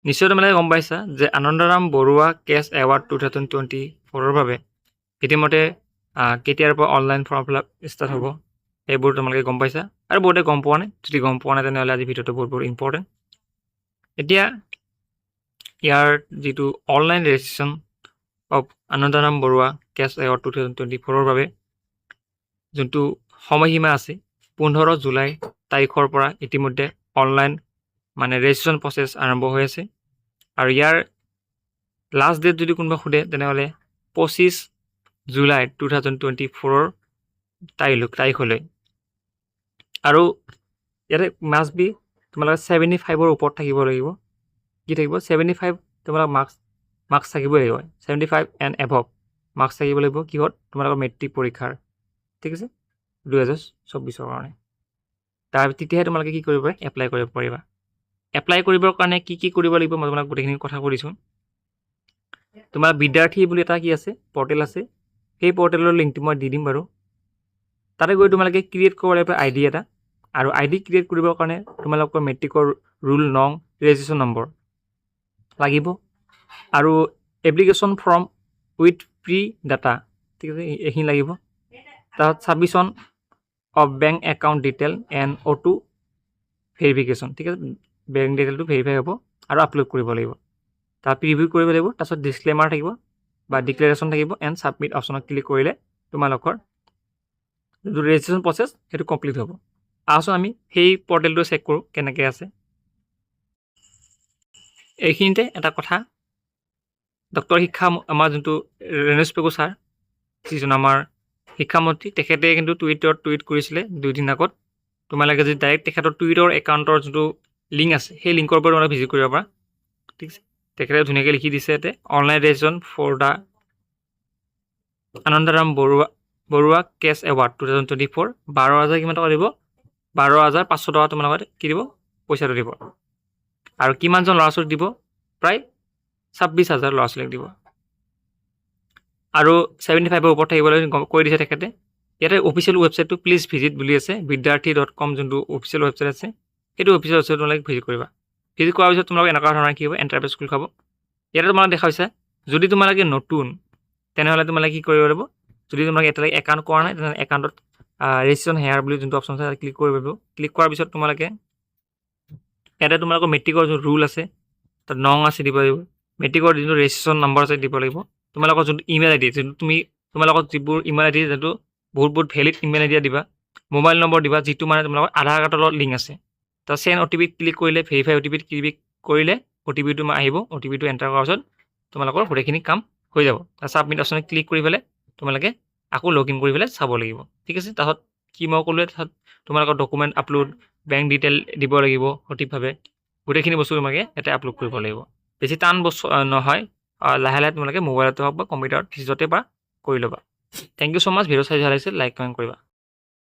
নিশ্চয় তোমালোকে গম পাইছা যে আনন্দৰাম বৰুৱা কেছ এৱাৰ্ড 2024ৰ বাবে ইতিমধ্যে কেতিয়াৰ পৰা online form fill up start হ'ব সেইবোৰ তোমালোকে গম পাইছা আৰু বহুতে গম পোৱা নাই যদি গম পোৱা নাই তেনেহ'লে আজি ভিডিঅ'টো বহুত ইম্পৰ্টেণ্ট এতিয়া ইয়াৰ যিটো online registration of Anandaram Barua cash award 2024ৰ বাবে যোনটো সময়সীমা আছে 15 জুলাই তাৰিখৰ পৰা ইতিমধ্যে অনলাইন মানে ৰেজিষ্ট্ৰেশ্যন প্ৰচেছ আৰম্ভ হৈ আছে আৰু ইয়াৰ লাষ্ট ডেট যদি কোনোবা সোধে তেনেহ'লে 25 জুলাই 2024ৰ তাৰিখলৈ আৰু ইয়াতে মাষ্ট বি তোমালোকে 75ৰ ওপৰত থাকিব লাগিব কি থাকিব 75 তোমালোকৰ মাৰ্কছ থাকিবই লাগিব 75 এণ্ড এভভ মাৰ্কছ থাকিব লাগিব কিহত তোমালোকৰ মেট্ৰিক পৰীক্ষাৰ ঠিক আছে 2024ৰ কাৰণে তেতিয়াহে তোমালোকে কি কৰিব এপ্লাই কৰিব পাৰিবা এপ্লাই কৰিবৰ কাৰণে কি কৰিব লাগিব মই তোমাক গোটেইখিনি কথা কৈ দিছোঁ তোমাৰ বিদ্যাৰ্থী বুলি এটা কি আছে পৰ্টেল আছে সেই পৰ্টেলৰ লিংকটো মই দি দিম বাৰু তাতে গৈ তোমালোকে ক্ৰিয়েট কৰিব লাগিব আইডি এটা আৰু আইডি ক্ৰিয়েট কৰিবৰ কাৰণে তোমালোকৰ মেট্ৰিকৰ ৰুল নং ৰেজিষ্ট্ৰেশ্যন নম্বৰ লাগিব আৰু application form with pre data ঠিক আছে এইখিনি লাগিব তাৰপিছত submission of bank account detail and auto verification ঠিক আছে বেংক ডিটেইলটো ভেৰিফাই হ'ব আৰু আপলোড কৰিব লাগিব তাৰ প্ৰিভিউ কৰিব লাগিব তাৰপিছত ডিছক্লেমাৰ থাকিব বা ডিক্লেৰেশ্যন থাকিব এণ্ড ছাবমিট অপশ্যনত ক্লিক কৰিলে তোমালোকৰ যোনটো ৰেজিষ্ট্ৰেশ্যন প্ৰচেছ সেইটো কমপ্লিট হ'ব আহচোন আমি সেই পৰ্টেলটো চেক কৰোঁ কেনেকৈ আছে এইখিনিতে এটা কথা ডক্টৰ শিক্ষা আমাৰ যোনটো ৰণেশ পেগু ছাৰ যিজন আমাৰ শিক্ষামন্ত্ৰী তেখেতে কিন্তু টুইট কৰিছিলে 2 দিন আগত তোমালোকে যদি ডাইৰেক্ট তেখেতৰ টুইটাৰ একাউণ্টৰ যোনটো লিংক আছে সেই লিংকৰ পৰা তোমালোকে ভিজিট কৰিব পাৰা ঠিক আছে তেখেতে ধুনীয়াকৈ লিখি দিছে ইয়াতে online registration for the Anandaram Barua cash award 2024 12,000 কিমান টকা দিব 12,500 টকা তোমালোকে কি দিব পইচাটো দিব আৰু কিমানজন ল'ৰা ছোৱালীক দিব প্ৰায় 26,000 ল'ৰা ছোৱালীক দিব আৰু 75ৰ ওপৰত থাকিবলৈ কৈ দিছে তেখেতে ইয়াতে অফিচিয়েল ৱেবছাইটটো প্লিজ ভিজিট বুলি আছে vidyarthi.com যোনটো অফিচিয়েল ৱেবছাইট আছে সেইটো অফিচিয়েল ৱেবছাইট তোমালোকে ভিজিট কৰিবা ভিজিট কৰাৰ পিছত তোমালোকে এনেকুৱা ধৰণৰ কি হ'ব এণ্টাৰপ্ৰাইজ স্কুল খাব ইয়াতে তোমালোকে দেখা হৈছে যদি তোমালোকে নতুন তেনেহ'লে তোমালোকে কি কৰিব লাগিব যদি তোমালোকে এতিয়ালৈকে একাউণ্ট কৰা নাই তেনেহ'লে একাউণ্টত ৰেজিষ্ট্ৰেশ্যন হেয়াৰ বুলি যোনটো অপশ্যন আছে তাত ক্লিক কৰিব লাগিব ক্লিক কৰাৰ পিছত তোমালোকে ইয়াতে তোমালোকৰ মেট্ৰিকৰ যোনটো ৰুল আছে তাত নং আছে দিব লাগিব মেট্ৰিকৰ যোনটো ৰেজিষ্ট্ৰেশ্যন নম্বৰ আছে দিব লাগিব তোমালোকৰ যোনটো ইমেইল আইডি যোনটো তোমালোকৰ যিবোৰ ইমেইল আইডি যোনটো বহুত ভেলিড ইমেইল আইডি দিবা মোবাইল নম্বৰ দিবা যিটো মানে তোমালোকৰ আধাৰ কাৰ্ডৰ লগত লিংক আছে তাত চেণ্ড অ'টিপিত ক্লিক কৰিলে ভেৰিফাই অ'টিপিত ক্লিক কৰিলে অ'টিপিটো আহিব অ'টিপিটো এণ্টাৰ কৰাৰ পিছত তোমালোকৰ গোটেইখিনি কাম হৈ যাব তাৰ ছাবমিট অপশ্যনত ক্লিক কৰি পেলাই তোমালোকে আকৌ লগ ইন কৰি পেলাই চাব লাগিব ঠিক আছে তাৰপিছত কি মই ক'লোৱে তাত তোমালোকৰ ডকুমেণ্ট আপলোড বেংক ডিটেইল দিব লাগিব সঠিকভাৱে গোটেইখিনি বস্তু তোমালোকে ইয়াতে আপলোড কৰিব লাগিব বেছি টান বস্তু নহয় লাহে তোমালোকে মোবাইলতে হওক বা কম্পিউটাৰত য'তে পাৰা কৰি ল'বা thank you so' much video' চাই ভাল লাগিছে লাইক কমেণ্ট কৰিবা